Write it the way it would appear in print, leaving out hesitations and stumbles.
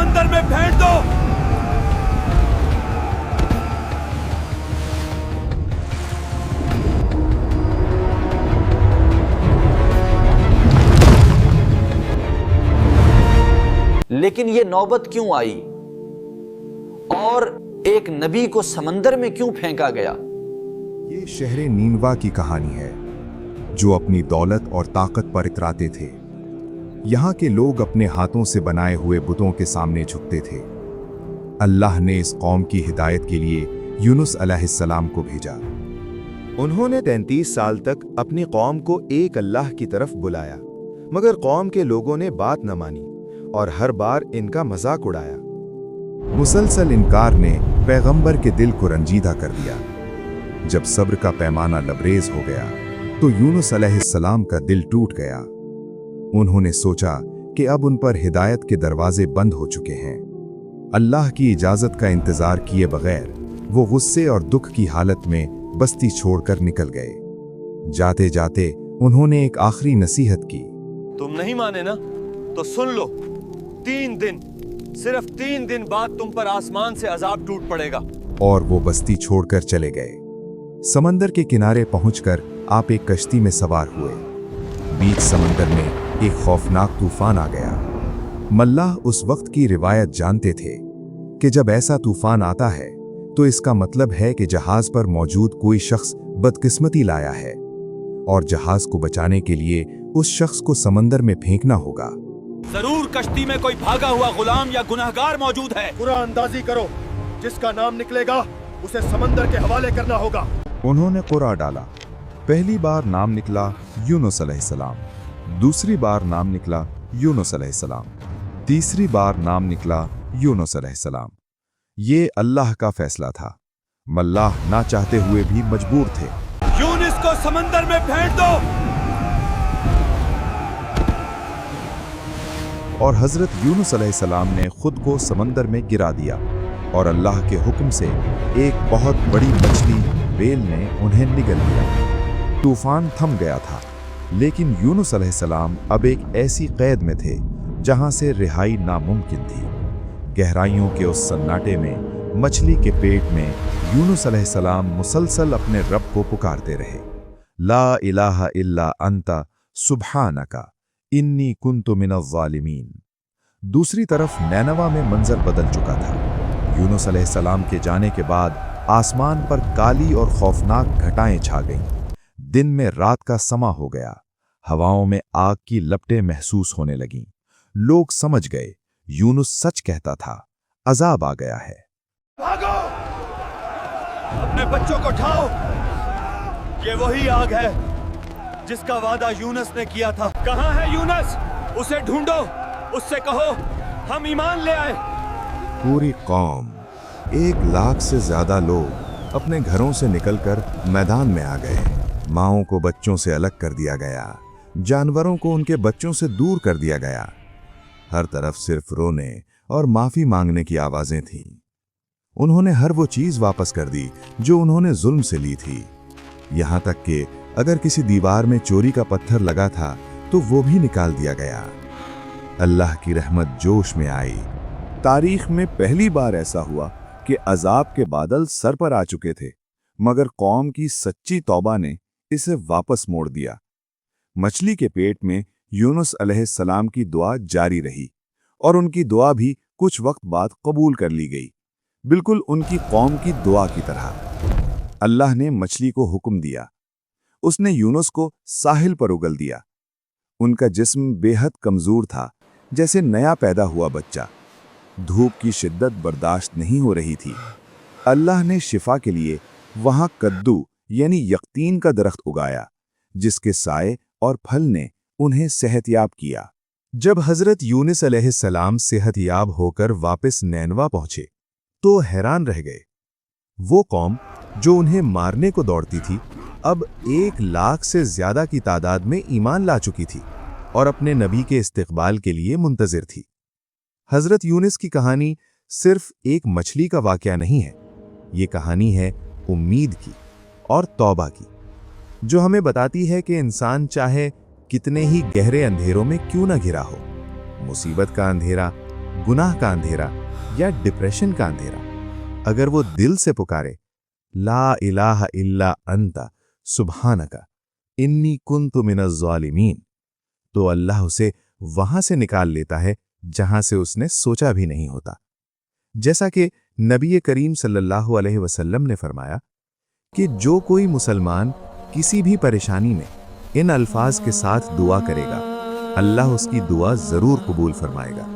समंदर में फेंक दो। लेकिन ये नौबत क्यों आई और एक नबी को समंदर में क्यों फेंका गया? ये शहर नीनवा की कहानी है जो अपनी दौलत और ताकत पर इतराते थे। यहाँ के लोग अपने हाथों से बनाए हुए बुतों के सामने झुकते थे। अल्लाह ने इस कौम की हिदायत के लिए यूनुस अलैहिस्सलाम को भेजा। उन्होंने 33 साल तक अपनी कौम को एक अल्लाह की तरफ बुलाया, मगर कौम के लोगों ने बात न मानी और हर बार इनका मजाक उड़ाया। मुसलसल इनकार ने पैगंबर के दिल को रंजीदा कर दिया। जब सब्र का पैमाना लबरेज हो गया तो यूनुस अलैहिस्सलाम का दिल टूट गया। उन्होंने सोचा कि अब उन पर हिदायत के दरवाजे बंद हो चुके हैं। अल्लाह की इजाजत का इंतजार किए बगैर वो गुस्से और दुख की हालत में बस्ती छोड़कर निकल गए। जाते जाते उन्होंने एक आखिरी नसीहत की। तुम नहीं माने ना तो सुन लो, 3 दिन, सिर्फ 3 दिन बाद तुम पर आसमान से अजाब टूट पड़ेगा। और वो बस्ती छोड़कर चले गए। समंदर के किनारे पहुंचकर आप एक कश्ती में सवार हुए। बीच समंदर में एक खौफनाक तूफान आ गया। मल्लाह उस वक्त की रिवायत जानते थे कि जब ऐसा तूफान आता है तो इसका मतलब है कि जहाज पर मौजूद कोई शख्स बदकिस्मती लाया है और जहाज को बचाने के लिए उस शख्स को समंदर में फेंकना होगा। जरूर कश्ती में कोई भागा हुआ गुलाम या गुनहगार मौजूद है। पूरा अंदाजी करो, जिसका नाम निकलेगा उसे समंदर के हवाले करना होगा। उन्होंने कुरा डाला। पहली बार नाम निकला यूनुस अलैहिस्सलाम, दूसरी बार नाम निकला यूनुस अलैहिस्सलाम, तीसरी बार नाम निकला यूनुस अलैहिस्सलाम। ये अल्लाह का फैसला था। मल्लाह ना चाहते हुए भी मजबूर थे। यूनुस को समंदर में फेंक दो। और हजरत यूनुस अलैहिस्सलाम ने खुद को समंदर में गिरा दिया और अल्लाह के हुक्म से एक बहुत बड़ी मछली वेल ने उन्हें निगल लिया। तूफान थम गया था, लेकिन यूनुस अलैहिस्सलाम अब एक ऐसी कैद में थे जहां से रिहाई नामुमकिन थी। गहराइयों के उस सन्नाटे में मछली के पेट में यूनुस अलैहिस्सलाम मुसलसल अपने रब को पुकारते रहे। ला इलाहा इल्ला अंता सुब्हानका इन्नी कुन्तु मिनज़्ज़ालिमीन। दूसरी तरफ नैनवा में मंजर बदल चुका था। यूनुस अलैहिस्सलाम के जाने के बाद आसमान पर काली और खौफनाक घटाएं छा गईं। दिन में रात का समा हो गया। हवाओं में आग की लपटें महसूस होने लगीं। लोग समझ गए यूनुस सच कहता था, अजाब आ गया है। भागो, अपने बच्चों को उठाओ। ये वही आग है जिसका वादा यूनुस ने किया था। कहाँ है यूनुस? उसे ढूंढो, उससे कहो हम ईमान ले आए। पूरी कौम, 1 लाख से ज्यादा लोग अपने घरों से निकलकर मैदान में आ गए। माओं को बच्चों से अलग कर दिया गया, जानवरों को उनके बच्चों से दूर कर दिया गया। हर तरफ सिर्फ रोने और माफी मांगने की आवाजें थीं। उन्होंने हर वो चीज वापस कर दी जो उन्होंने जुल्म से ली थी। यहां तक कि अगर किसी दीवार में चोरी का पत्थर लगा था तो वो भी निकाल दिया गया। अल्लाह की रहमत जोश में आई। तारीख में पहली बार ऐसा हुआ कि अजाब के बादल सर पर आ चुके थे, मगर कौम की सच्ची तौबा ने इसे वापस मोड़ दिया। मछली के पेट में यूनुस अलैहिस्सलाम की दुआ जारी रही और उनकी दुआ भी कुछ वक्त बाद कबूल कर ली गई, बिल्कुल उनकी कौम की दुआ की तरह। अल्लाह ने मछली को हुक्म दिया। उसने यूनुस को साहिल पर उगल दिया। उनका जिस्म बेहद कमजोर था, जैसे नया पैदा हुआ बच्चा। धूप की शिद्दत बर्दाश्त नहीं हो रही थी। अल्लाह ने शिफा के लिए वहां कद्दू यानी यक़तीन का दरख्त उगाया, जिसके साए और फल ने उन्हें सेहतयाब किया। जब हजरत यूनुस अलैहिस्सलाम सेहतयाब होकर वापस नैनवा पहुंचे तो हैरान रह गए। वो कौम जो उन्हें मारने को दौड़ती थी अब 1 लाख से ज्यादा की तादाद में ईमान ला चुकी थी और अपने नबी के इस्तकबाल के लिए मुंतजिर थी। हजरत यूनुस की कहानी सिर्फ एक मछली का वाकया नहीं है, ये कहानी है उम्मीद की और तौबा की, जो हमें बताती है कि इंसान चाहे कितने ही गहरे अंधेरों में क्यों न घिरा हो, मुसीबत का अंधेरा गुनाह का अंधेरा या डिप्रेशन का अंधेरा, अगर वो दिल से पुकारे ला इलाहा इल्ला अंता सुब्हानका इन्नी कुन्तु मिनज़ ज़ालिमीन, तो अल्लाह उसे वहां से निकाल लेता है जहां से उसने सोचा भी नहीं होता। जैसा कि नबी करीम सल्लल्लाहु अलैहि वसल्लम ने फरमाया कि जो कोई मुसलमान किसी भी परेशानी में इन अल्फाज के साथ दुआ करेगा, अल्लाह उसकी दुआ जरूर कबूल फरमाएगा।